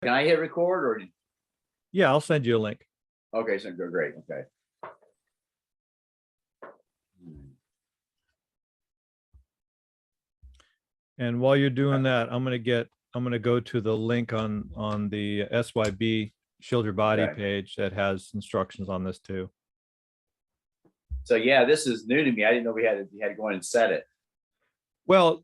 Can I hit record or? Yeah, I'll send you a link. Okay, so great. Okay. And while you're doing that, I'm gonna go to the link on the SYB Shield Your Body Okay. page that has instructions on this too. So yeah, this is new to me. I didn't know you had to go in and set it. Well,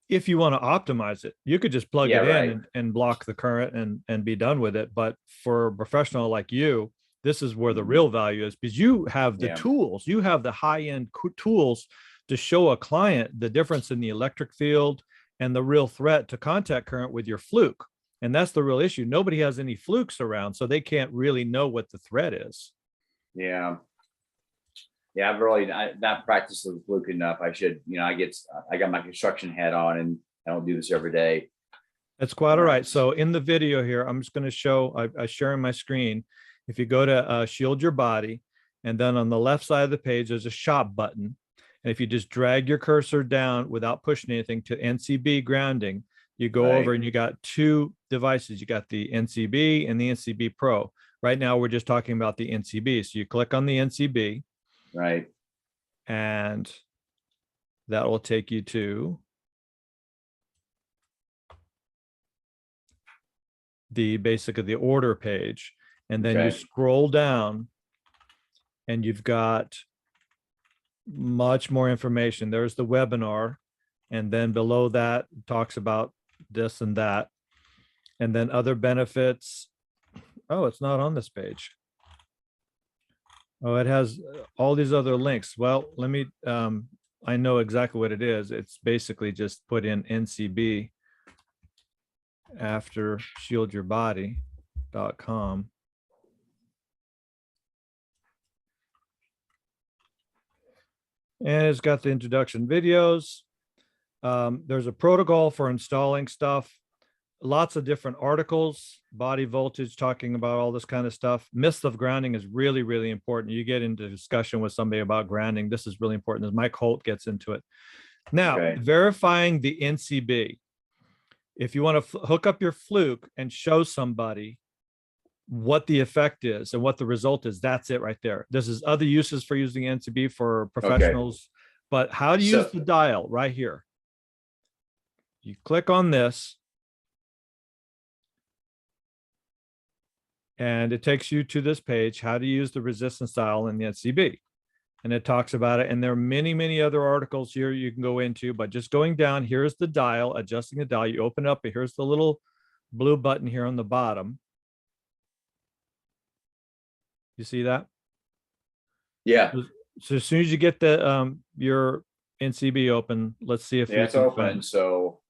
if you want to optimize it, you could just plug Yeah, it right. in and block the current and be done with it. But for a professional like you, this is where the real value is, because you have the tools, you have the high-end tools to show a client the difference in the electric field and the real threat to contact current with your fluke. And that's the real issue. Nobody has any flukes around, so they can't really know what the threat is. Yeah. Yeah, I've really not practiced the fluke enough. I should, I got my construction hat on and I don't do this every day. That's quite all right. So in the video here, I'm just going to show, I'm sharing my screen. If you go to Shield Your Body, and then on the left side of the page, there's a shop button. And if you just drag your cursor down without pushing anything to NCB grounding, you go over and you got two devices. You got the NCB and the NCB Pro. Right now, we're just talking about the NCB. So you click on the NCB. Right. And that will take you to basically the order page. And then you scroll down and you've got much more information. There's the webinar. And then below that talks about this and that. And then other benefits. Oh, it's not on this page. Oh, it has all these other links. Well, let me, I know exactly what it is. It's basically just put in NCB after shieldyourbody.com. And it's got the introduction videos. There's a protocol for installing stuff. Lots of different articles, body voltage, talking about all this kind of stuff. Myths of grounding is really, really important. You get into discussion with somebody about grounding. This is really important as Mike Holt gets into it. Now, verifying the NCB. If you want to hook up your fluke and show somebody what the effect is and what the result is, that's it right there. This is other uses for using NCB for professionals, but how to use the dial right here. You click on this. And it takes you to this page, how to use the resistance dial in the NCB. And it talks about it. And there are many, many other articles here you can go into, but just going down, here's the dial, adjusting the dial. You open up, and here's the little blue button here on the bottom. You see that? Yeah. So as soon as you get the your NCB open, let's see if it's open. So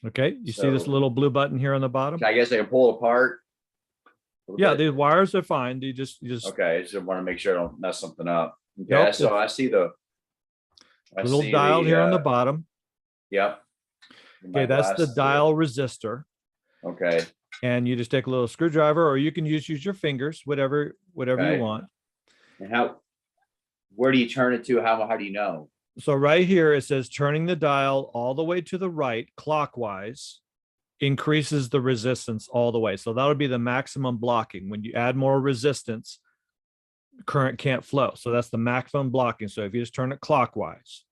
okay, you see this little blue button here on the bottom? I guess I can pull it apart. Yeah, the wires are fine. You just okay. I just want to make sure I don't mess something up. Okay, so I see the little dial here on the bottom. Yep. Okay, that's the dial resistor. Okay. And you just take a little screwdriver, or you can use your fingers, whatever you want. And where do you turn it to? How do you know? So right here it says turning the dial all the way to the right clockwise increases the resistance all the way. So that would be the maximum blocking. When you add more resistance, current can't flow. So that's the maximum blocking. So if you just turn it clockwise.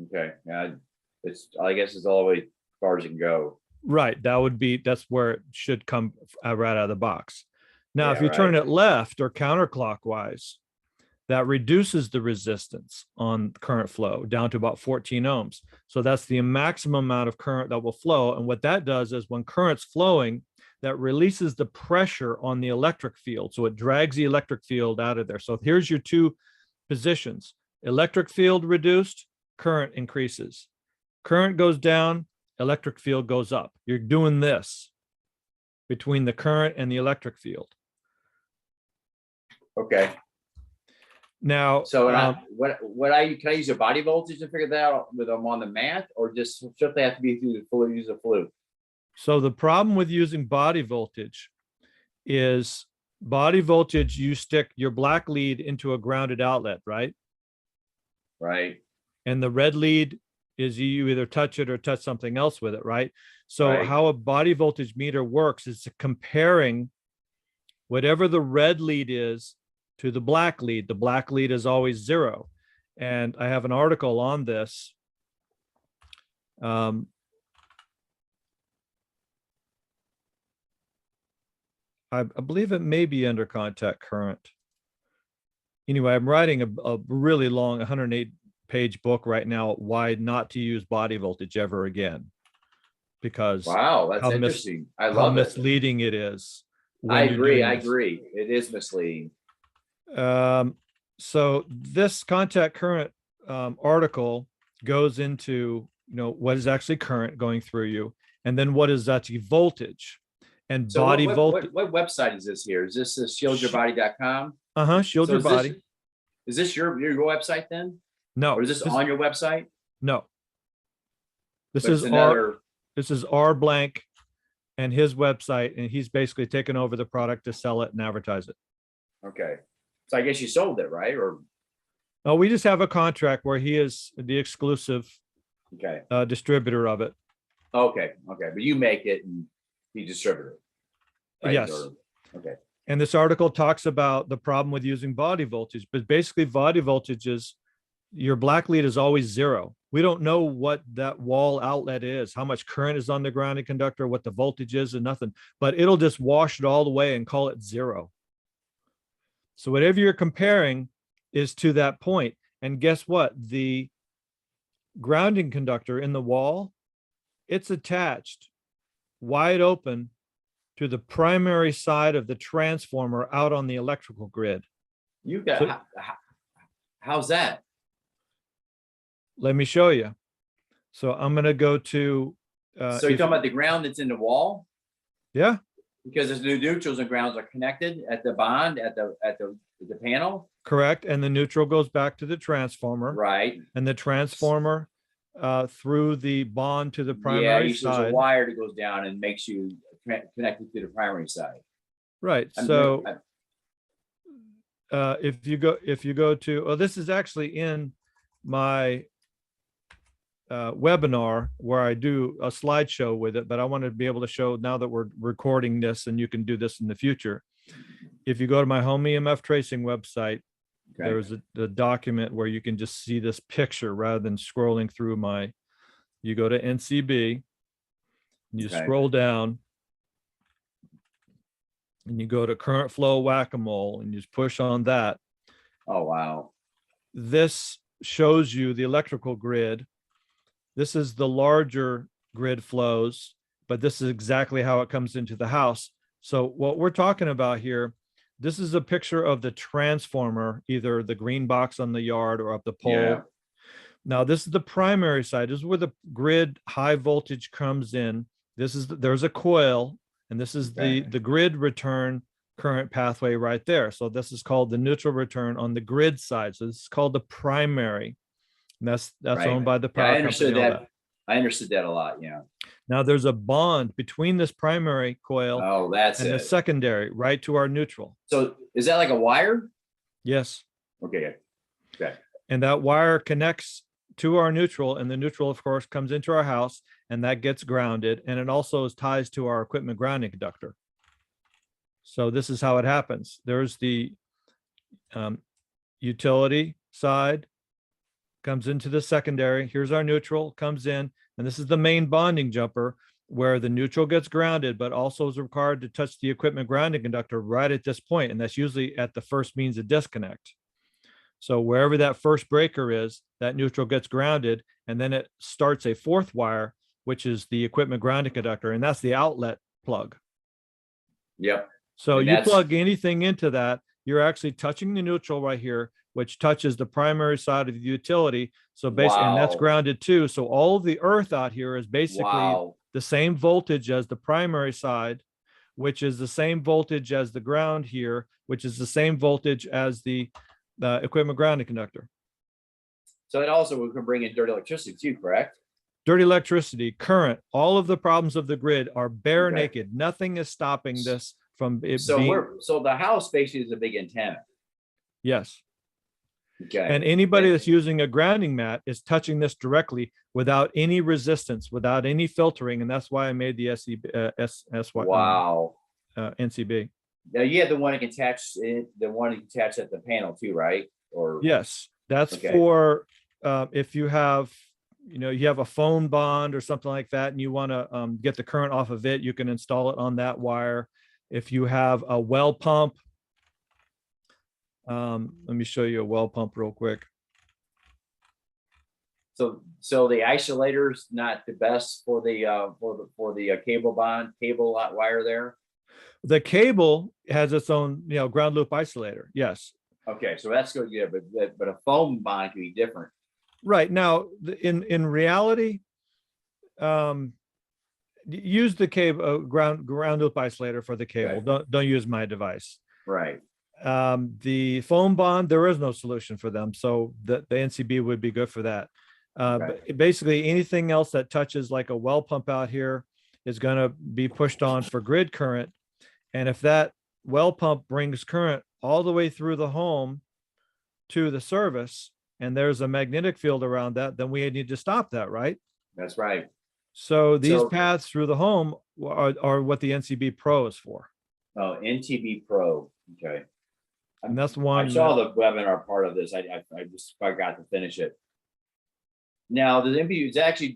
Okay. Yeah, I guess it's all the way as far as it can go. Right. That's where it should come right out of the box. Now, if you turn it left or counterclockwise, that reduces the resistance on current flow down to about 14 ohms. So that's the maximum amount of current that will flow. And what that does is when current's flowing, that releases the pressure on the electric field. So it drags the electric field out of there. So here's your two positions. Electric field reduced, current increases. Current goes down, electric field goes up. You're doing this between the current and the electric field. Okay. Now, so can I use a body voltage to figure that out with them on the mat, or just should they have to be through the fluke, use a fluke? So the problem with using body voltage is you stick your black lead into a grounded outlet, right? Right. And the red lead is you either touch it or touch something else with it, right? So Right. how a body voltage meter works is comparing whatever the red lead is to the black lead. The black lead is always 0. And I have an article on this. I believe it may be under contact current. Anyway, I'm writing a really long 108-page book right now, why not to use body voltage ever again. Because Wow, that's how interesting. I how love it. misleading it is. I when you're agree. doing I this. agree. It is misleading. So this contact current article goes into, what is actually current going through you, and then what is actually voltage and So body what, voltage. what website is this here? Is this shieldyourbody.com? Shield So your body. Is this your website then? No. Or is this on your website? No. This But is it's another. This is R blank and his website, and he's basically taken over the product to sell it and advertise it. Okay. So I guess you sold it, right? Or No, we just have a contract where he is the exclusive okay. Distributor of it. Okay. Okay. But you make it and you distribute it. Right? Yes. Okay. And this article talks about the problem with using body voltage, but basically body voltage is your black lead is always 0. We don't know what that wall outlet is, how much current is on the grounding conductor, what the voltage is, and nothing, but it'll just wash it all the way and call it 0. So whatever you're comparing is to that point. And guess what? The grounding conductor in the wall, it's attached wide open to the primary side of the transformer out on the electrical grid. You got how's that? Let me show you. So I'm going to go to. So you're talking about the ground that's in the wall? Yeah. Because the neutrals and grounds are connected at the bond at the panel. Correct. And the neutral goes back to the transformer. Right. And the transformer through the bond to the primary side. There's a wire that goes down and makes you connected to the primary side. Right. So if you go to, this is actually in my webinar where I do a slideshow with it, but I want to be able to show now that we're recording this and you can do this in the future. If you go to my home EMF tracing website, there's a document where you can just see this picture rather than scrolling through you go to NCB and you scroll down and you go to current flow whack-a-mole and you just push on that. Oh, wow. This shows you the electrical grid. This is the larger grid flows, but this is exactly how it comes into the house. So what we're talking about here, this is a picture of the transformer, either the green box on the yard or up the pole. Yeah. Now this is the primary side. This is where the grid high voltage comes in. There's a coil, and this is the grid return current pathway right there. So this is called the neutral return on the grid side. So this is called the primary. And that's owned by the power company. I understood that a lot. Yeah. Now there's a bond between this primary coil and the secondary right to our neutral. So is that like a wire? Yes. Okay. Okay. And that wire connects to our neutral, and the neutral, of course, comes into our house, and that gets grounded, and it also ties to our equipment grounding conductor. So this is how it happens. There's the utility side, comes into the secondary. Here's our neutral, comes in, and this is the main bonding jumper where the neutral gets grounded, but also is required to touch the equipment grounding conductor right at this point, and that's usually at the first means of disconnect. So wherever that first breaker is, that neutral gets grounded, and then it starts a fourth wire, which is the equipment grounding conductor, and that's the outlet plug. Yep. So you plug anything into that, you're actually touching the neutral right here, which touches the primary side of the utility. So basically, and that's grounded too. So all of the earth out here is basically the same voltage as the primary side, which is the same voltage as the ground here, which is the same voltage as the equipment grounding conductor. So it also we can bring in dirty electricity too, correct? Dirty electricity, current, all of the problems of the grid are bare naked. Nothing is stopping this from it so the house basically is a big antenna. Yes. Okay. And anybody that's using a grounding mat is touching this directly without any resistance, without any filtering. And that's why I made the Wow. NCB. Now you have the one that can attach the one that can attach at the panel too, right? Or Yes, that's okay. for if you have, you have a phone bond or something like that, and you want to get the current off of it, you can install it on that wire. If you have a well pump, let me show you a well pump real quick. So the isolator's not the best for the cable wire there. The cable has its own, ground loop isolator. Yes. Okay, so that's good. Yeah, but a foam bond can be different. Right now, in reality, use the cable ground loop isolator for the cable. Okay. Don't use my device. Right. The foam bond, there is no solution for them, so the NCB would be good for that. Okay. But basically, anything else that touches like a well pump out here is going to be pushed on for grid current. And if that well pump brings current all the way through the home to the service, and there's a magnetic field around that, then we need to stop that, right? That's right. So these paths through the home are what the NCB Pro is for. Oh, NTB Pro. Okay. And that's one. I saw the webinar part of this. I just forgot to finish it. Now the NPU is actually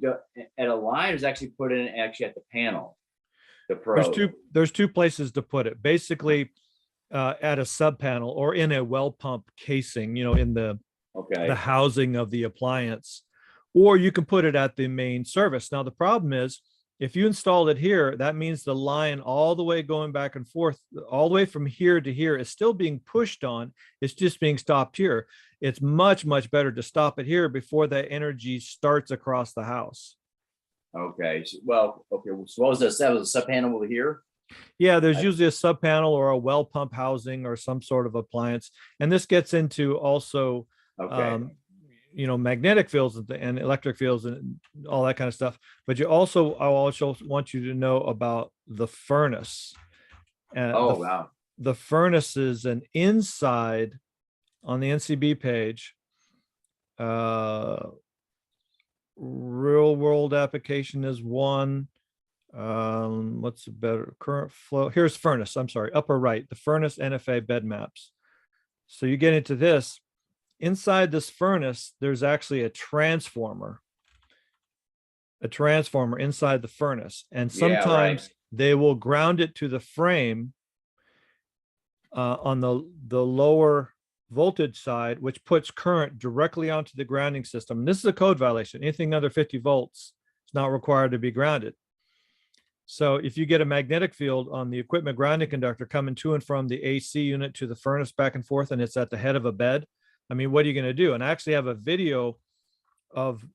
at a line is actually put in actually at the panel. The Pro. There's two places to put it. Basically, at a sub panel or in a well pump casing, in the housing of the appliance, or you can put it at the main service. Now the problem is, if you install it here, that means the line all the way going back and forth, all the way from here to here is still being pushed on. It's just being stopped here. It's much, much better to stop it here before that energy starts across the house. Okay. Well, okay. So what was this? That was a sub panel over here? Yeah, there's usually a sub panel or a well pump housing or some sort of appliance. And this gets into also, magnetic fields and electric fields and all that kind of stuff. But I also want you to know about the furnace. Wow. The furnace is an inside on the NCB page. Real world application is one. What's a better current flow? Here's furnace. I'm sorry, upper right, the furnace NFA bed maps. So you get into this. Inside this furnace, there's actually a transformer inside the furnace. And sometimes they will ground it to the frame on the lower voltage side, which puts current directly onto the grounding system. And this is a code violation. Anything under 50 volts is not required to be grounded. So if you get a magnetic field on the equipment grounding conductor coming to and from the AC unit to the furnace back and forth, and it's at the head of a bed, I mean, what are you going to do? And I actually have a video of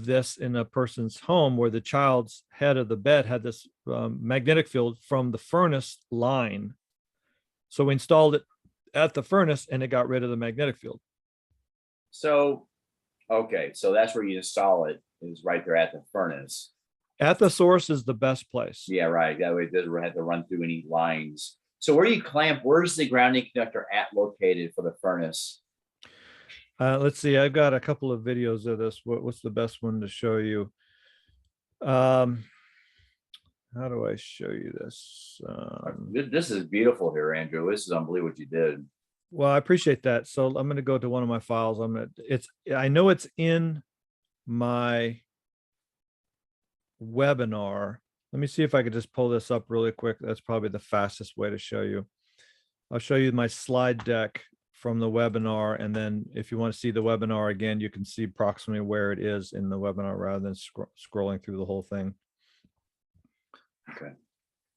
this in a person's home where the child's head of the bed had this magnetic field from the furnace line. So we installed it at the furnace and it got rid of the magnetic field. So, okay. So that's where you install it, is right there at the furnace. At the source is the best place. Yeah, right. That way it doesn't have to run through any lines. So where do you clamp? Where's the grounding conductor located for the furnace? Let's see. I've got a couple of videos of this. What's the best one to show you? How do I show you this? This is beautiful here, Andrew. This is unbelievable what you did. Well, I appreciate that. So I'm going to go to one of my files. I know it's in my webinar. Let me see if I could just pull this up really quick. That's probably the fastest way to show you. I'll show you my slide deck from the webinar. And then if you want to see the webinar again, you can see approximately where it is in the webinar rather than scrolling through the whole thing. Okay.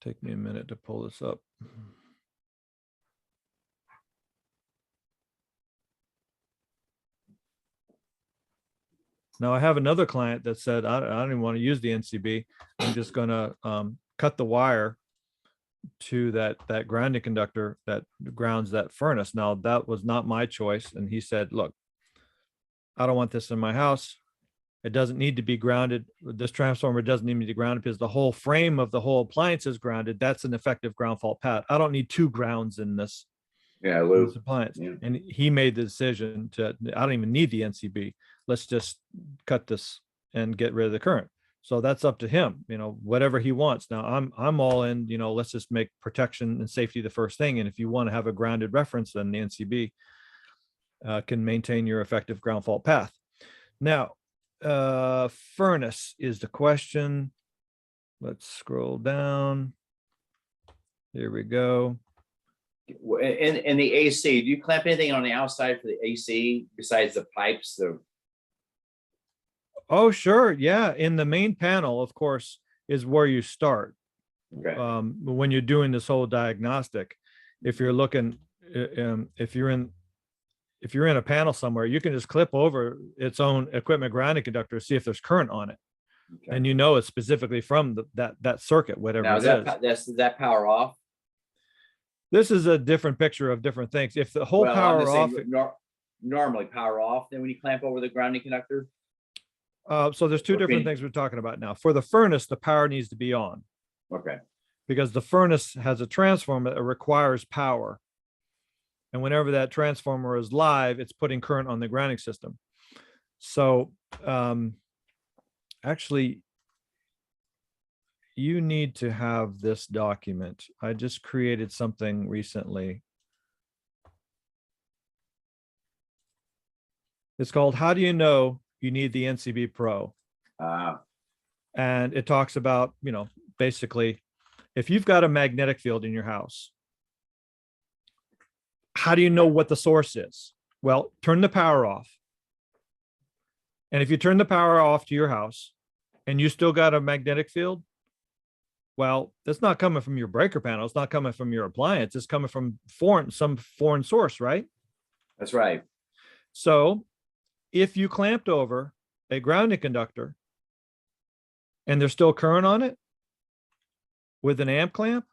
Take me a minute to pull this up. Now I have another client that said, I don't even want to use the NCB. I'm just going to cut the wire to that grounding conductor that grounds that furnace. Now that was not my choice. And he said, look, I don't want this in my house. It doesn't need to be grounded. This transformer doesn't need to be grounded because the whole frame of the whole appliance is grounded. That's an effective ground fault path. I don't need two grounds in this. Yeah, in Lou. this appliance. Yeah. And he made the decision to, I don't even need the NCB. Let's just cut this and get rid of the current. So that's up to him, whatever he wants. Now I'm all in, let's just make protection and safety the first thing. And if you want to have a grounded reference, then the NCB can maintain your effective ground fault path. Now, furnace is the question. Let's scroll down. Here we go. And the AC, do you clamp anything on the outside for the AC besides the pipes? Oh, sure. Yeah. In the main panel, of course, is where you start. Okay. When you're doing this whole diagnostic. If you're looking, if you're in a panel somewhere, you can just clip over its own equipment grounding conductor, see if there's current on it. Okay. And it's specifically from that circuit, whatever Now, it is. is that power off? This is a different picture of different things. If the whole Well, I'm power just off, saying, normally power off, then when you clamp over the grounding conductor? so there's two different Okay. things we're talking about now. For the furnace, the power needs to be on Okay. because the furnace has a transformer that requires power. And whenever that transformer is live, it's putting current on the grounding system. So actually, you need to have this document. I just created something recently. It's called How Do You Know You Need the NCB Pro? And it talks about, basically, if you've got a magnetic field in your house, how do you know what the source is? Well, turn the power off. And if you turn the power off to your house and you still got a magnetic field, well, it's not coming from your breaker panel. It's not coming from your appliance. It's coming from some foreign source, right? That's right. So if you clamped over a grounding conductor and there's still current on it with an amp clamp,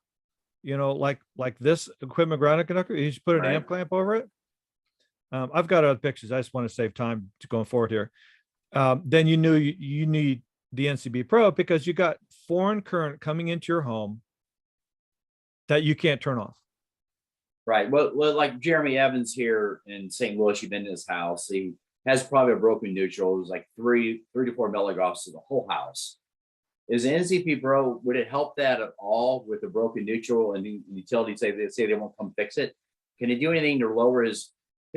like this equipment grounding conductor, you just put an amp clamp over it. I've got other pictures. I just want to save time to going forward here. Then you need the NCB Pro because you got foreign current coming into your home that you can't turn off. Right. Well, like Jeremy Evans here in St. Louis, you've been to his house. He has probably a broken neutral. It was like 3 to 4 milligauss to the whole house. Is the NCP Pro, would it help that at all with the broken neutral and the utility say they won't come fix it? Can it do anything to lower his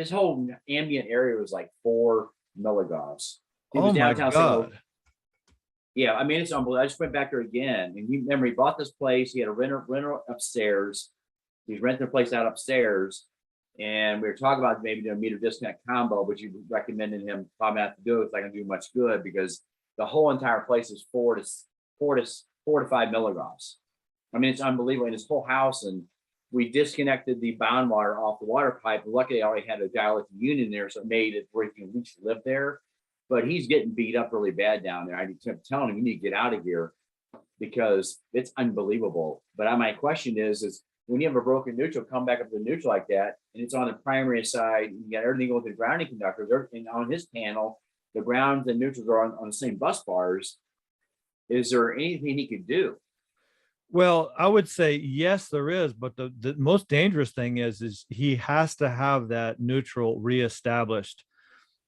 whole ambient area was like 4 milligauss? He was downtown St. Louis. Yeah, I mean, it's unbelievable. I just went back there again, and he bought this place. He had a renter upstairs. He's renting a place out upstairs, and we were talking about maybe doing a meter disconnect combo, but you recommended him probably not to do it. It's not going to do much good because the whole entire place is 4 to 5 milligauss. I mean, it's unbelievable in his whole house. And we disconnected the bound wire off the water pipe. Luckily, I already had a dielectric unit in there, so it made it where he can at least live there. But he's getting beat up really bad down there. I kept telling him, you need to get out of here because it's unbelievable. But my question is when you have a broken neutral, come back up to the neutral like that, and it's on the primary side, you got everything going with the grounding conductors, and on his panel, the grounds and neutrals are on the same bus bars. Is there anything he could do? Well, I would say yes, there is, but the most dangerous thing is he has to have that neutral reestablished.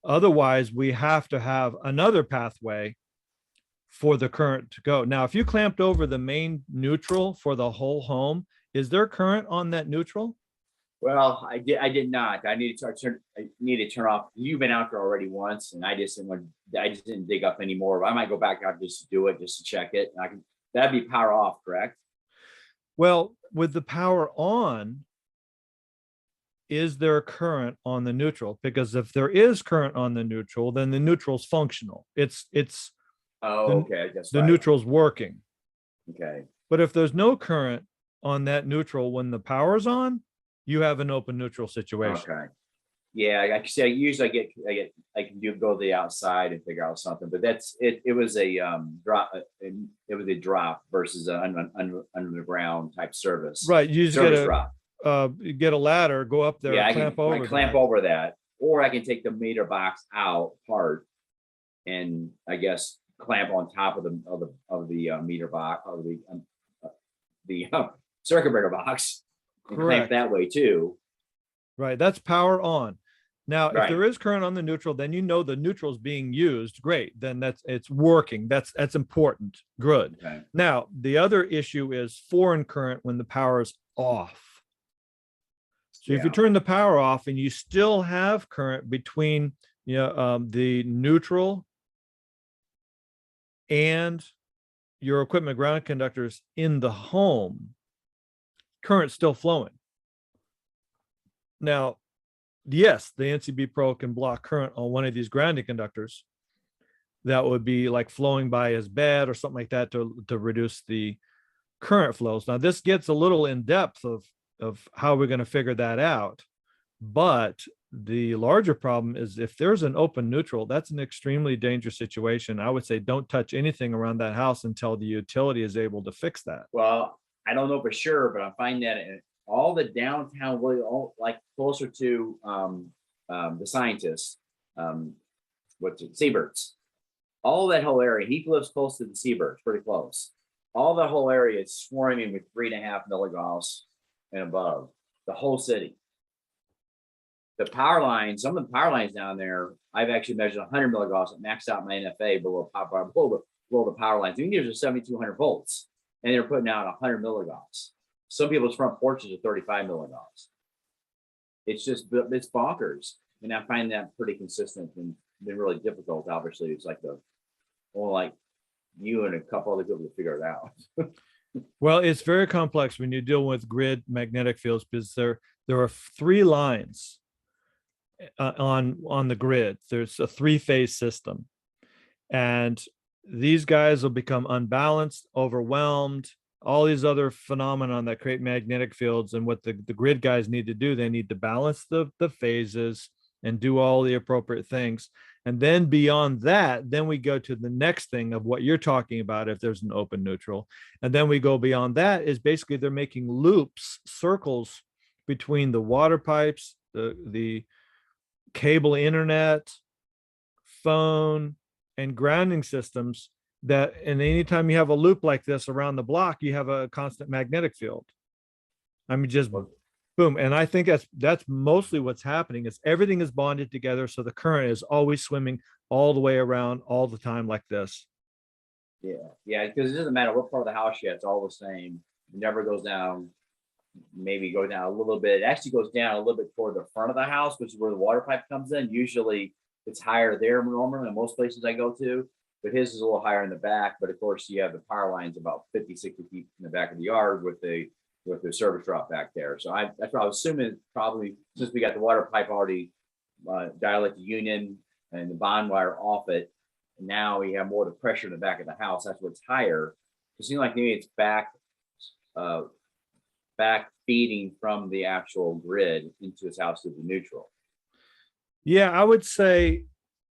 Otherwise, we have to have another pathway for the current to go. Now, if you clamped over the main neutral for the whole home, is there current on that neutral? Well, I did not. I need to turn off. You've been out there already once, and I just didn't dig up anymore. I might go back out just to do it, just to check it. That'd be power off, correct? Well, with the power on, is there current on the neutral? Because if there is current on the neutral, then the neutral's functional. Okay. That's the right. neutral's working. Okay. But if there's no current on that neutral when the power's on, you have an open neutral situation. Okay. Yeah, I usually I can go to the outside and figure out something, but it was a drop. It was a drop versus an underground type service. Right. You just get a ladder, go up there, yeah, clamp over that, or I can take the meter box out part, and I guess clamp on top of the meter box of the circuit breaker box, and clamp that way too. right? That's power on. Now, if Right. there is current on the neutral, then you know the neutral is being used. Great. Then it's working. That's important. Good. Okay. Now, the other issue is foreign current when the power is off. So if you Yeah. turn the power off and you still have current between the neutral and your equipment ground conductors in the home, current's still flowing. Now, yes, the NCB Pro can block current on one of these grounding conductors that would be like flowing by as bad or something like that to reduce the current flows. Now, this gets a little in depth of how we're going to figure that out. But the larger problem is if there's an open neutral, that's an extremely dangerous situation. I would say don't touch anything around that house until the utility is able to fix that. Well, I don't know for sure, but I find that in all the downtown, really, all like closer to the scientists, what's it, seabirds, all that whole area. He lives close to the seabirds, pretty close. All the whole area is swarming with 3.5 milligauss and above. The whole city. The power lines, some of the power lines down there, I've actually measured 100 milligauss and maxed out my NFA below the power lines. These are 7,200 volts, and they're putting out 100 milligauss. Some people's front porches are 35 milligauss. It's bonkers, and I find that pretty consistent and been really difficult. Obviously, it's like like you and a couple other people to figure it out. Well, it's very complex when you deal with grid magnetic fields because there are 3 lines on the grid. There's a 3-phase system, and these guys will become unbalanced, overwhelmed, all these other phenomena that create magnetic fields. And what the grid guys need to do, they need to balance the phases and do all the appropriate things. And then beyond that, then we go to the next thing of what you're talking about if there's an open neutral. And then we go beyond that is basically they're making loops, circles between the water pipes, the cable internet, phone, and grounding systems that, and anytime you have a loop like this around the block, you have a constant magnetic field. I mean, just boom. And I think that's mostly what's happening is everything is bonded together. So the current is always swimming all the way around all the time like this. Yeah, because it doesn't matter what part of the house you have, it's all the same. It never goes down, maybe go down a little bit. It actually goes down a little bit toward the front of the house, which is where the water pipe comes in. Usually it's higher there normally than most places I go to, but his is a little higher in the back. But of course, you have the power lines about 50, 60 feet in the back of the yard with the service drop back there. So that's what I was assuming, probably since we got the water pipe already dielectric union and the bond wire off it, now we have more of the pressure in the back of the house. That's what's higher. It seems like maybe it's back feeding from the actual grid into his house to the neutral. Yeah, I would say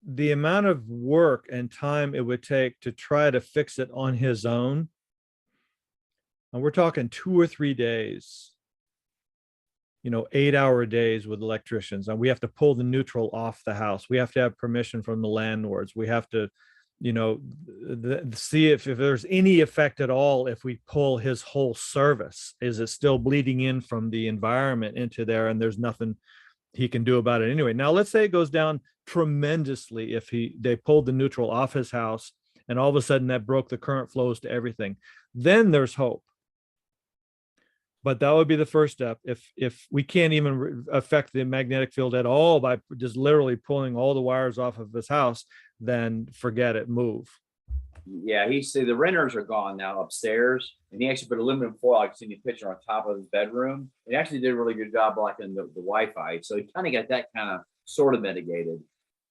the amount of work and time it would take to try to fix it on his own, and we're talking 2 or 3 days, 8-hour days with electricians, and we have to pull the neutral off the house. We have to have permission from the landlords. We have to see if there's any effect at all if we pull his whole service. Is it still bleeding in from the environment into there, and there's nothing he can do about it anyway? Now, let's say it goes down tremendously if they pulled the neutral off his house and all of a sudden that broke the current flows to everything. Then there's hope. But that would be the first step. If we can't even affect the magnetic field at all by just literally pulling all the wires off of his house, then forget it, move. Yeah, he said the renters are gone now upstairs, and he actually put aluminum foil. I've seen the picture on top of his bedroom. It actually did a really good job blocking the Wi-Fi, so he kind of got that kind of sort of mitigated.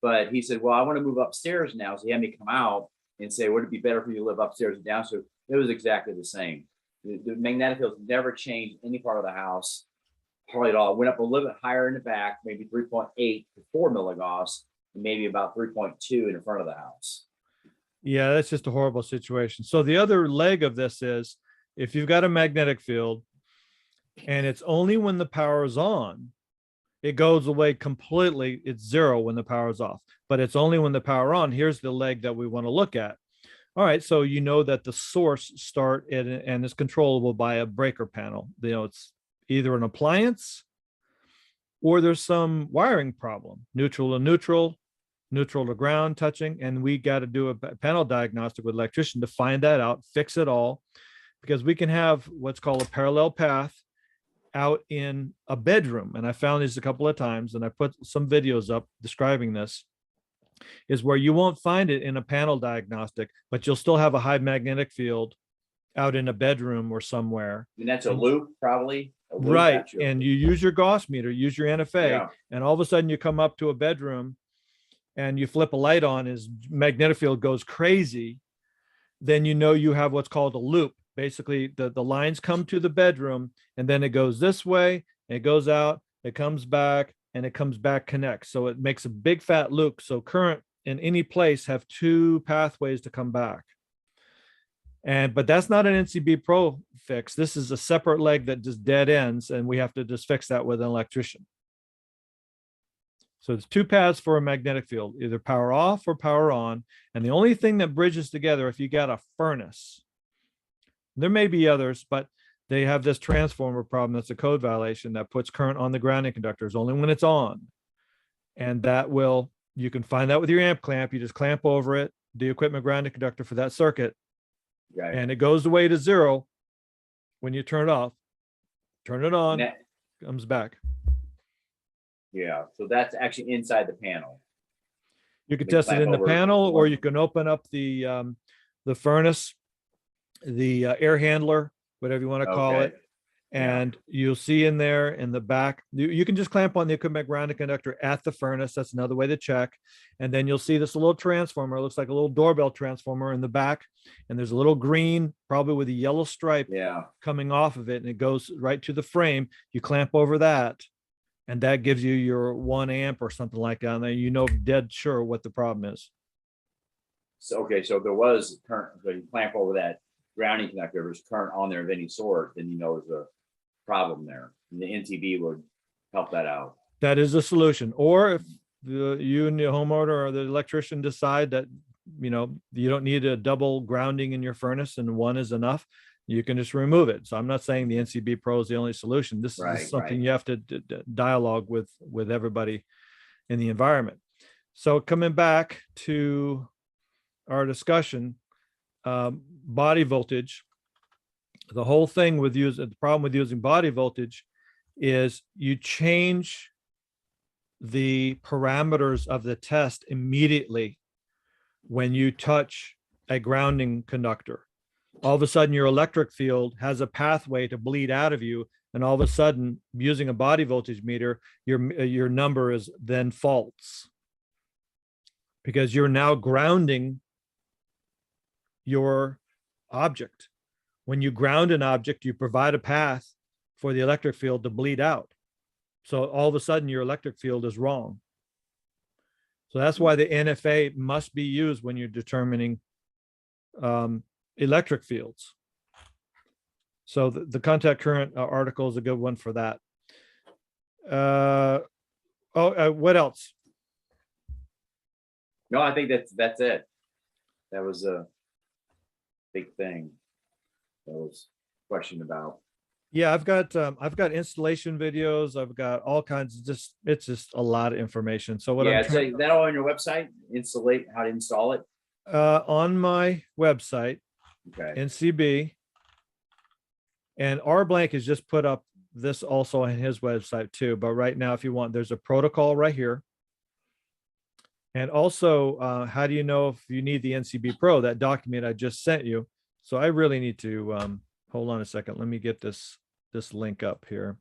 But he said, "Well, I want to move upstairs now," so he had me come out and say, "Would it be better for you to live upstairs or down?" So it was exactly the same. The magnetic fields never changed any part of the house, hardly at all. It went up a little bit higher in the back, maybe 3.8 to 4 milligauss, and maybe about 3.2 in the front of the house. Yeah, that's just a horrible situation. So the other leg of this is if you've got a magnetic field and it's only when the power is on, it goes away completely. It's zero when the power is off, but it's only when the power on. Here's the leg that we want to look at. All right, so you know that the source and is controllable by a breaker panel. It's either an appliance or there's some wiring problem, neutral to neutral, neutral to ground touching, and we got to do a panel diagnostic with electrician to find that out, fix it all, because we can have what's called a parallel path out in a bedroom. And I found these a couple of times, and I put some videos up describing this, is where you won't find it in a panel diagnostic, but you'll still have a high magnetic field out in a bedroom or somewhere. And that's a loop, probably. Right. And you use your Gauss meter, use your NFA, and all of a sudden you come up to a bedroom and you flip a light on, his magnetic field goes crazy. Then you know you have what's called a loop. Basically, the lines come to the bedroom, and then it goes this way, it goes out, it comes back, and it comes back, connects. So it makes a big fat loop. So current in any place have two pathways to come back. But that's not an NCB Pro fix. This is a separate leg that just dead ends, and we have to just fix that with an electrician. So there's two paths for a magnetic field, either power off or power on. And the only thing that bridges together, if you got a furnace, there may be others, but they have this transformer problem that's a code violation that puts current on the grounding conductors only when it's on. And that will, you can find that with your amp clamp. You just clamp over it, the equipment grounding conductor for that circuit. Right. And it goes away to zero when you turn it off. Turn it on, comes back. Yeah, so that's actually inside the panel. You can test it in the panel, or you can open up the furnace, the air handler, whatever you want to call it, and you'll see in there in the back. You can just clamp on the equipment grounding conductor at the furnace. That's another way to check. And then you'll see this little transformer. It looks like a little doorbell transformer in the back, and there's a little green, probably with a yellow stripe coming off of it, and it goes right to the frame. You clamp over that, and that gives you your 1 amp or something like that. And then you know dead sure what the problem is. So, okay, so there was current, so you clamp over that grounding conductor, there's current on there of any sort, then you know there's a problem there. And the NTB would help that out. That is a solution. Or if you and the homeowner or the electrician decide that, you know, you don't need a double grounding in your furnace and one is enough, you can just remove it. So I'm not saying the NCB Pro is the only solution. This is something you have to dialogue with everybody in the environment. So coming back to our discussion, body voltage, the whole thing with the problem with using body voltage is you change the parameters of the test immediately when you touch a grounding conductor. All of a sudden your electric field has a pathway to bleed out of you, and all of a sudden using a body voltage meter, your number is then false because you're now grounding your object. When you ground an object, you provide a path for the electric field to bleed out. So all of a sudden your electric field is wrong. So that's why the NFA must be used when you're determining electric fields. So the contact current article is a good one for that. What else? No, I think that's it. That was a big thing that was questioned about. Yeah, I've got installation videos. I've got all kinds of it's just a lot of information. So what I'm trying, that all on your website, how to install it? On my website, NCB, and R Blank has just put up this also on his website too. But right now, if you want, there's a protocol right here. And also, how do you know if you need the NCB Pro, that document I just sent you? So I really need to, hold on a second. Let me get this link up here.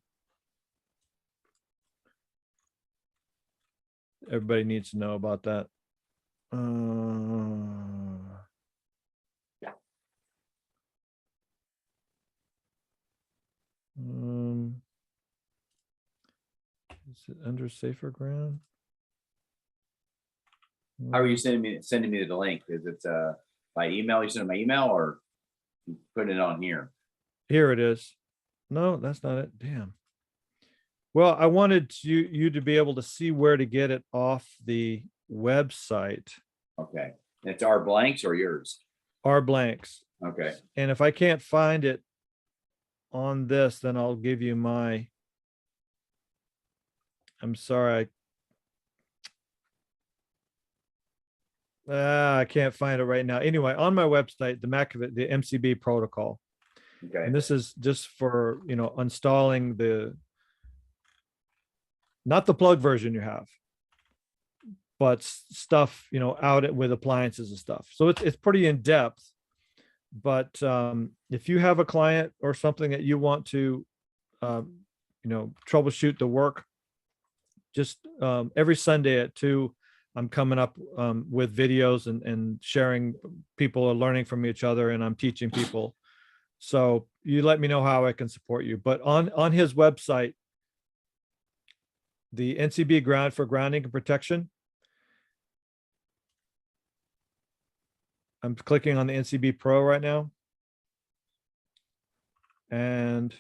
Everybody needs to know about that. Is it under safer ground? How are you sending me the link? Is it by email? You send it by email, or you put it on here? Here it is. No, that's not it. Damn. Well, I wanted you to be able to see where to get it off the website. Okay. It's R Blanks or yours? R Blanks. Okay. And if I can't find it on this, then I'll give you my I'm sorry. I can't find it right now. Anyway, on my website, the Mac of it, the MCB protocol. Okay. And this is just for, installing not the plug version you have, but stuff, out with appliances and stuff. So it's pretty in depth. But if you have a client or something that you want to, troubleshoot the work, just every Sunday at 2, I'm coming up with videos and sharing. People are learning from each other, and I'm teaching people. So you let me know how I can support you. But on his website, the NCB ground for grounding and protection, I'm clicking on the NCB Pro right now. And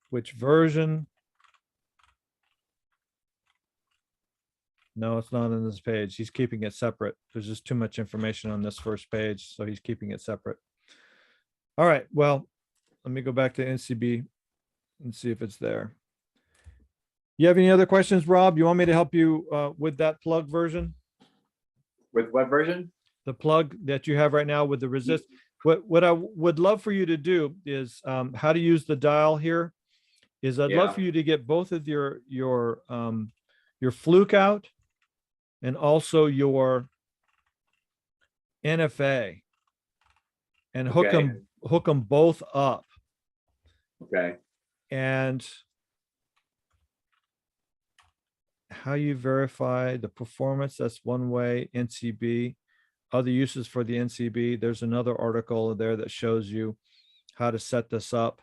which version? No, it's not on this page. He's keeping it separate. There's just too much information on this first page, so he's keeping it separate. All right, well, let me go back to NCB and see if it's there. You have any other questions, Rob? You want me to help you with that plug version? With what version? The plug that you have right now with the resist. What I would love for you to do is how to use the dial here is I'd love for you to get both of your fluke out and also your NFA and hook them both up. Okay. And how you verify the performance, that's one way. NCB, other uses for the NCB. There's another article there that shows you how to set this up.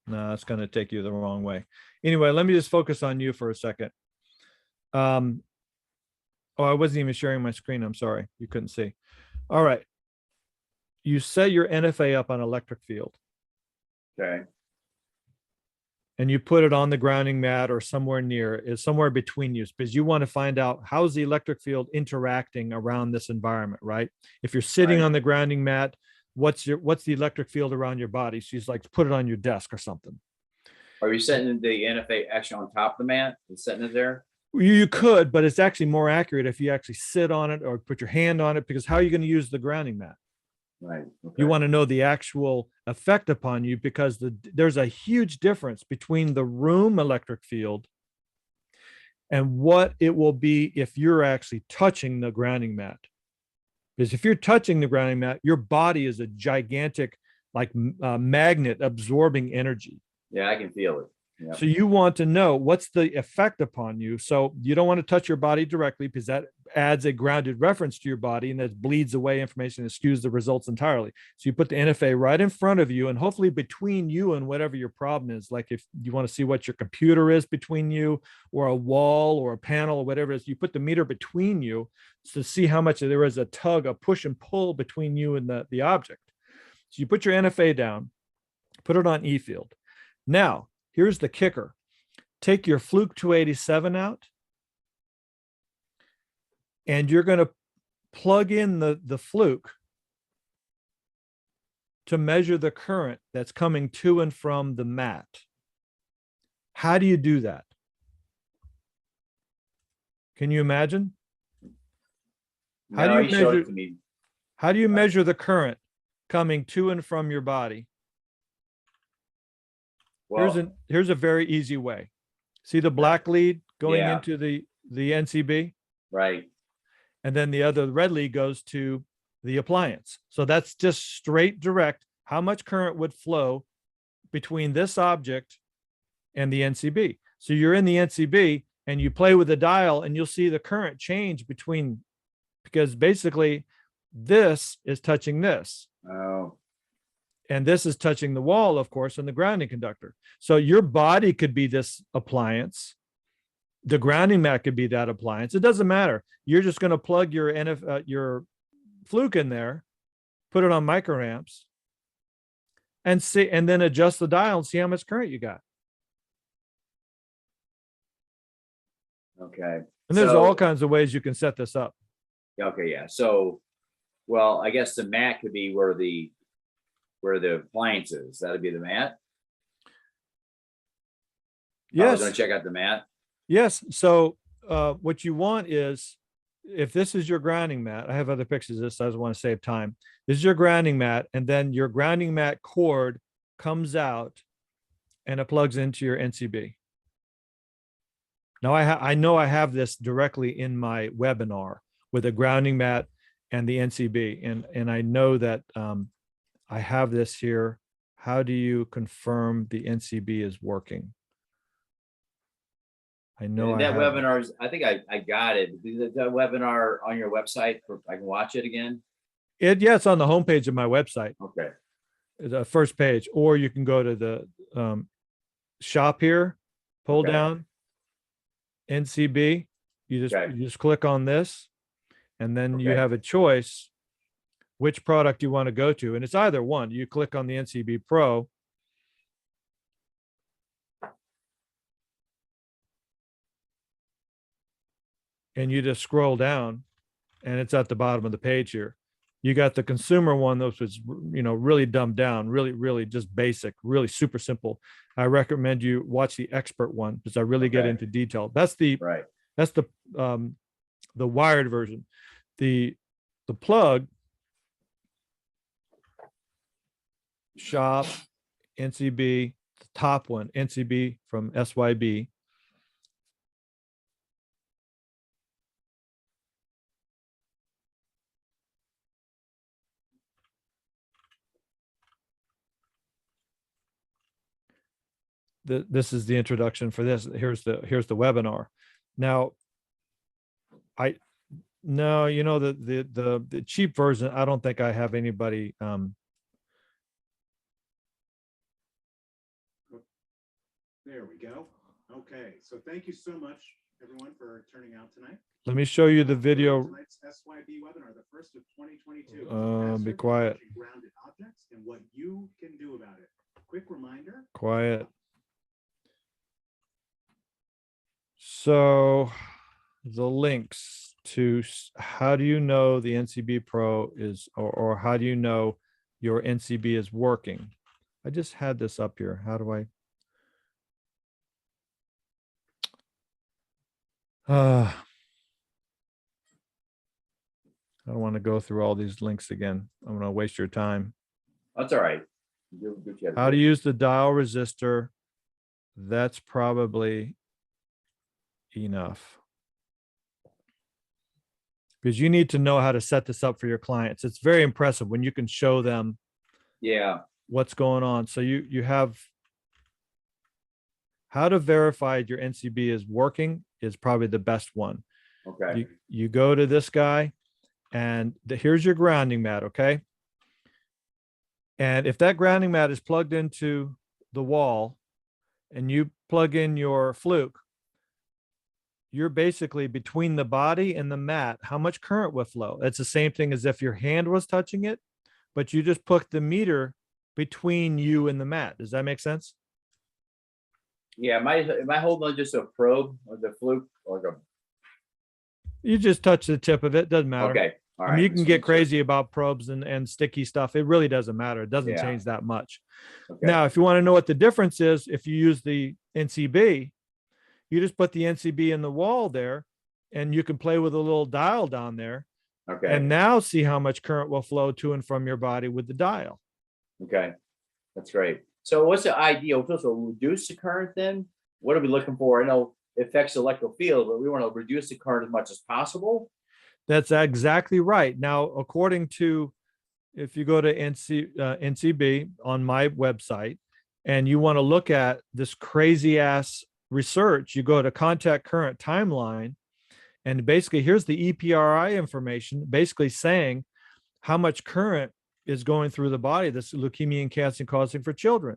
No, it's going to take you the wrong way. Anyway, let me just focus on you for a second. Oh, I wasn't even sharing my screen. I'm sorry. You couldn't see. All right. You set your NFA up on electric field. Okay. And you put it on the grounding mat or somewhere near, is somewhere between you, because you want to find out how's the electric field interacting around this environment, right? If you're sitting on the grounding mat, what's the electric field around your body? She's like, put it on your desk or something. Are you setting the NFA actually on top of the mat and setting it there? You could, but it's actually more accurate if you actually sit on it or put your hand on it, because how are you going to use the grounding mat? Right. Okay. You want to know the actual effect upon you, because there's a huge difference between the room electric field and what it will be if you're actually touching the grounding mat. Because if you're touching the grounding mat, your body is a gigantic magnet absorbing energy. Yeah, I can feel it. Yeah. So you want to know what's the effect upon you. So you don't want to touch your body directly, because that adds a grounded reference to your body, and that bleeds away information and skews the results entirely. So you put the NFA right in front of you, and hopefully between you and whatever your problem is. Like if you want to see what your computer is between you, or a wall or a panel or whatever it is, you put the meter between you to see how much there is a tug, a push and pull between you and the object. So you put your NFA down, put it on E field. Now, here's the kicker. Take your Fluke 287 out, and you're going to plug in the Fluke to measure the current that's coming to and from the mat. How do you do that? Can you imagine? How do you measure the current coming to and from your body? Well, here's a very easy way. See the black lead going into the NCB? Right. And then the red lead goes to the appliance. So that's just straight direct. How much current would flow between this object and the NCB? So you're in the NCB and you play with the dial, and you'll see the current change between, because basically this is touching this. Oh. And this is touching the wall, of course, and the grounding conductor. So your body could be this appliance. The grounding mat could be that appliance. It doesn't matter. You're just going to plug your Fluke in there, put it on microamps, and then adjust the dial and see how much current you got. Okay. And there's all So, kinds of ways you can set this up. okay, yeah. So, well, I guess the mat could be where the appliance is. That'd be the mat. If I was going Yes. to check out the mat. Yes. So what you want is, if this is your grounding mat, I have other pictures of this. I just want to save time. This is your grounding mat, and then your grounding mat cord comes out and it plugs into your NCB. Now I know I have this directly in my webinar with a grounding mat and the NCB, and I know that I have this here. How do you confirm the NCB is working? I know And I that have webinar is, I think I got it. Is that webinar on your website for I can watch it again? it. Yeah, it's on the homepage of my website, Okay. the first page, or you can go to the shop here, pull Okay. down NCB. Okay. You just click on this, and then you Okay. have a choice which product you want to go to, and it's either one. You click on the NCB Pro. And you just scroll down, and it's at the bottom of the page here. You got the consumer one, which was, really dumbed down, really just basic, really super simple. I recommend you watch the expert one because I really get Okay. into detail. That's the Right. wired version. The plug, shop, NCB, the top one, NCB from SYB. This is the introduction for this. Here's the webinar. Now, no, the cheap version, I don't think I have anybody. There we go. Okay, so thank you so much, everyone, for turning out tonight. Let me show you the For video. tonight's SYB webinar, the first of 2022. Be Faster quiet. touching grounded objects and what you can do about it. Quick reminder. Quiet. So the links to how do you know the NCB Pro is, or how do you know your NCB is working? I just had this up here. How do I? I don't want to go through all these links again. I'm going to waste your time. That's all right. How to use the dial resistor. That's probably enough. Because you need to know how to set this up for your clients. It's very impressive when you can show them what's going on. So you have how to verify your NCB is working is probably the best one. Okay. You go to this guy, and here's your grounding mat, okay? And if that grounding mat is plugged into the wall and you plug in your fluke, you're basically between the body and the mat, how much current will flow. It's the same thing as if your hand was touching it, but you just put the meter between you and the mat. Does that make sense? Yeah. Am I holding on just a probe or the fluke or You just touch the tip of it. Doesn't matter. okay. All I right. mean, you can get crazy about probes and sticky stuff. It really doesn't matter. It doesn't Yeah. change that much. Okay. Now, if you want to know what the difference is, if you use the NCB, you just put the NCB in the wall there, and you can play with a little dial down there. Okay. And now see how much current will flow to and from your body with the dial. Okay. That's great. So what's the ideal? So reduce the current then? What are we looking for? I know it affects the electrical field, but we want to reduce the current as much as possible. That's exactly right. Now, according to, if you go to NCB on my website and you want to look at this crazy ass research, you go to contact current timeline, and basically here's the EPRI information, basically saying how much current is going through the body that's leukemia and cancer causing for children.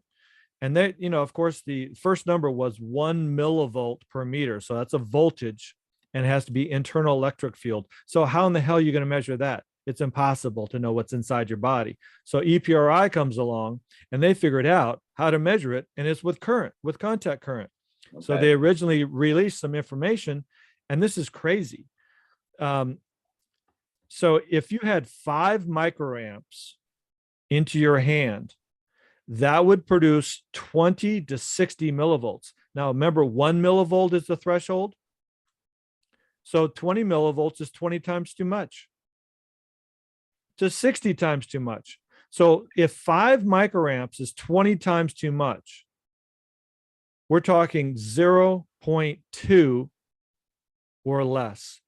And they, of course, the first number was 1 millivolt per meter. So that's a voltage, and it has to be internal electric field. So how in the hell are you going to measure that? It's impossible to know what's inside your body. So EPRI comes along and they figured out how to measure it. And it's with current, with contact current. Okay. So they originally released some information, And this is crazy. So if you had 5 microamps into your hand, that would produce 20 to 60 millivolts. Now, remember, 1 millivolt is the threshold. So 20 millivolts is 20 times too much, to 60 times too much. So if 5 microamps is 20 times too much, we're talking 0.2 or less,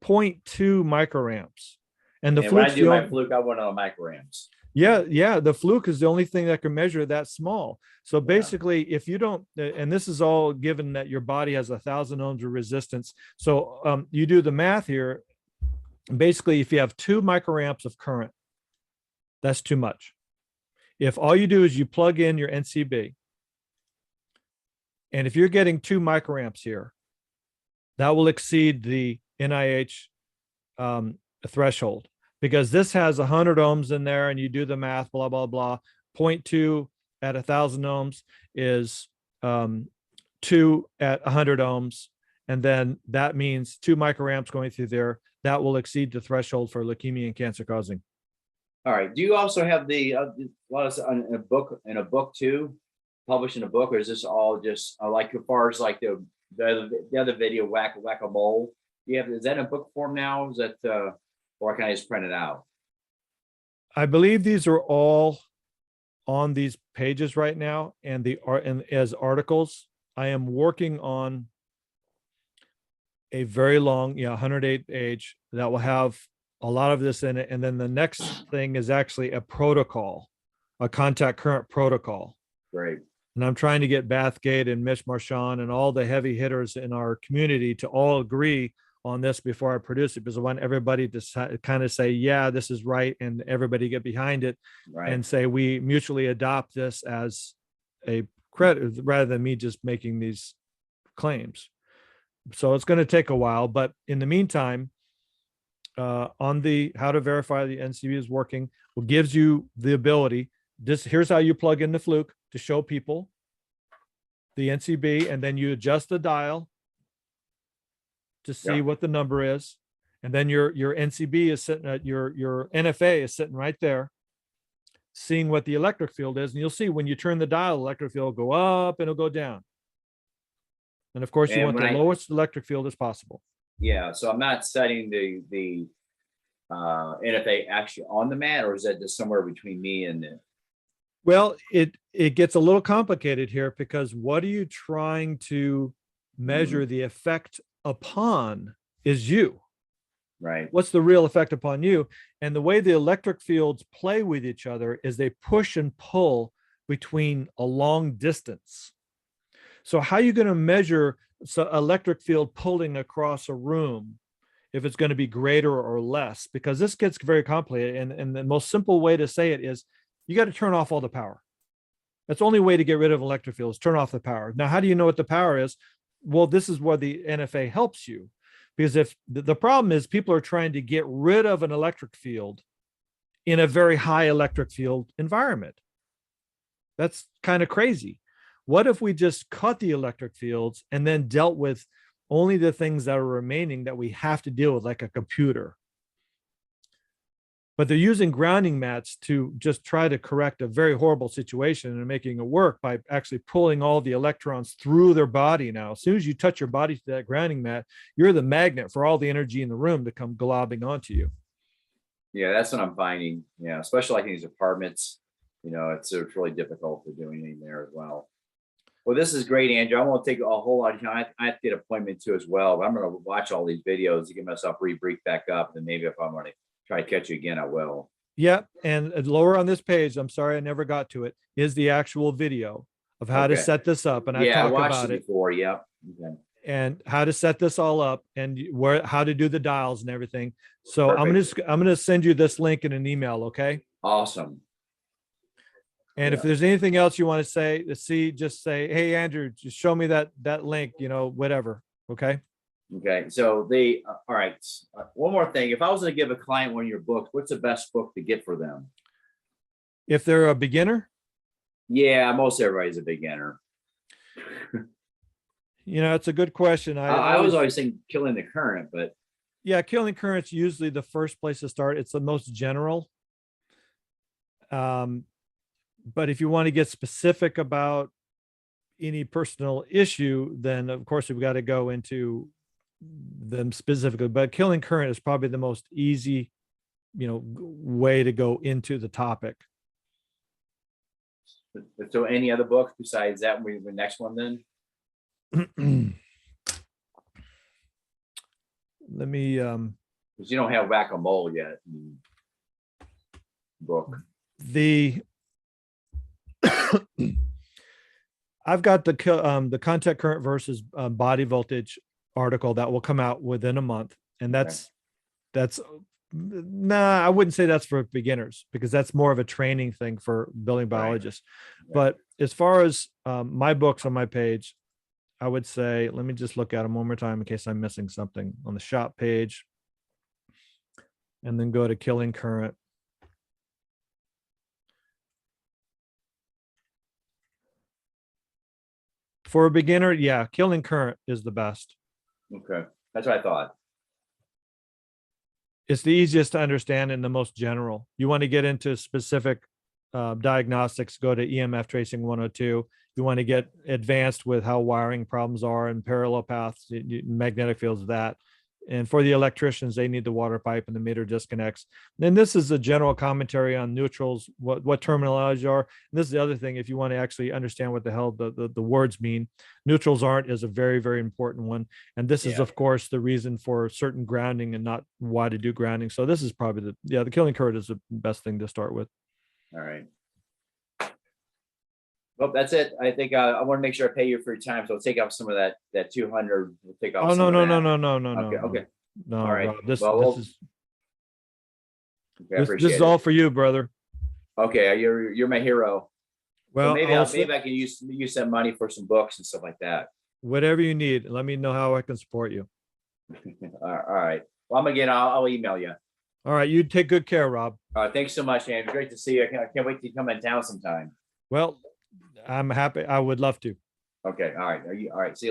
0.2 microamps. And the when I fluke's do the my only, fluke, I want on microamps. yeah, the fluke is the only thing that can measure that small. So basically, if you don't, and this is all given that your body has 1,000 ohms of resistance. So you do the math here. Basically, if you have 2 microamps of current, that's too much. If all you do is you plug in your NCB, and if you're getting 2 microamps here, that will exceed the NIH threshold, because this has 100 ohms in there, and you do the math, blah, blah, blah. 0.2 at 1,000 ohms is 2 at 100 ohms. And then that means 2 microamps going through there. That will exceed the threshold for leukemia and cancer causing. All right. Do you also have the in a book too, published in a book, or is this all just like as far as like the other video whack-a-mole? Is that in book form now? Is that or can I just print it out? I believe these are all on these pages right now, and as articles. I am working on a very long, 108 page that will have a lot of this in it. And then the next thing is actually a protocol, a contact current protocol. Great. And I'm trying to get Bathgate and Mitch Marchand and all the heavy hitters in our community to all agree on this before I produce it, because I want everybody to kind of say, yeah, this is right, and everybody get behind it, Right. and say we mutually adopt this as a credit rather than me just making these claims. So it's going to take a while, but in the meantime, on the how to verify the NCB is working, what gives you the ability, here's how you plug in the fluke to show people the NCB, and then you adjust the dial to see what the number is. And then your NCB is sitting at your NFA is sitting right there, seeing what the electric field is. And you'll see when you turn the dial, electric field will go up and it'll go down. And of course, you want the lowest electric field as possible. Yeah. So I'm not setting the NFA actually on the mat, or is that just somewhere between me and the? Well, it gets a little complicated here, because what are you trying to measure the effect upon is you. Right. What's the real effect upon you? And the way the electric fields play with each other is they push and pull between a long distance. So how are you going to measure electric field pulling across a room if it's going to be greater or less? Because this gets very complicated. And the most simple way to say it is you got to turn off all the power. That's the only way to get rid of electric field is turn off the power. Now, how do you know what the power is? Well, this is where the NFA helps you, because if the problem is people are trying to get rid of an electric field in a very high electric field environment. That's kind of crazy. What if we just cut the electric fields and then dealt with only the things that are remaining that we have to deal with, like a computer? But they're using grounding mats to just try to correct a very horrible situation and making it work by actually pulling all the electrons through their body. Now, as soon as you touch your body to that grounding mat, you're the magnet for all the energy in the room to come globbing onto you. Yeah, that's what I'm finding. Yeah, especially like in these apartments, it's really difficult to do anything there as well. Well, this is great, Andrew. I won't take a whole lot of time. I have to get an appointment too as well, but I'm going to watch all these videos to get myself re-briefed back up. And maybe if I'm going to try to catch you again, I will. Yeah. And lower on this page, I'm sorry I never got to it, is the actual video of how to set this up. And I talk about it before. Yep. Okay. And how to set this all up and how to do the dials and everything. So perfect. I'm going to send you this link in an email. Okay. Awesome. And if there's anything else you want to say, just say, hey, Andrew, just show me that link, whatever. Okay. Okay. So all right. One more thing. If I was going to give a client one of your books, what's the best book to get for them? If they're a beginner? Yeah, most everybody's a beginner. It's a good question. I was always saying killing the current, but Yeah, killing current's usually the first place to start. It's the most general. But if you want to get specific about any personal issue, then of course we've got to go into them specifically. But killing current is probably the most easy, way to go into the topic. so any other books besides that? The next one then? Let me Because you don't have whack-a-mole yet. Book. I've got the contact current versus body voltage article that will come out within a month, and that's I wouldn't say that's for beginners, because that's more of a training thing for building biologists. Right. But as far as my books on my page, I would say, let me just look at them one more time in case I'm missing something on the shop page, and then go to killing current. For a beginner, yeah, killing current is the best. Okay, that's what I thought. It's the easiest to understand and the most general. You want to get into specific diagnostics, go to EMF tracing 102. You want to get advanced with how wiring problems are and parallel paths, magnetic fields, that. And for the electricians, they need the water pipe and the meter disconnects. Then this is a general commentary on neutrals, what terminology are. And this is the other thing, if you want to actually understand what the hell the words mean, neutrals aren't is a very, very important one. And this is, of course, the reason for certain grounding and not why to do grounding. So this is probably the killing current is the best thing to start with. All right. Well, that's it. I think I want to make sure I pay you for your time. So I'll take off some of that 200. We'll take off. Oh, some no, of no, that. no, no, no, no. Okay. no. Okay. No, All right. Rob, this Well, is okay, I this appreciate is it. all for you, brother. Okay, you're my hero. Well, Maybe I can use that money for some books and stuff like that. whatever you need, let me know how I can support you. All right. Well, I'll email you. All right, you take good care, Rob. Thanks so much, man. Great to see you. I can't wait to come in town sometime. Well, I'm happy. I would love to. Okay. All right. All right. See you later.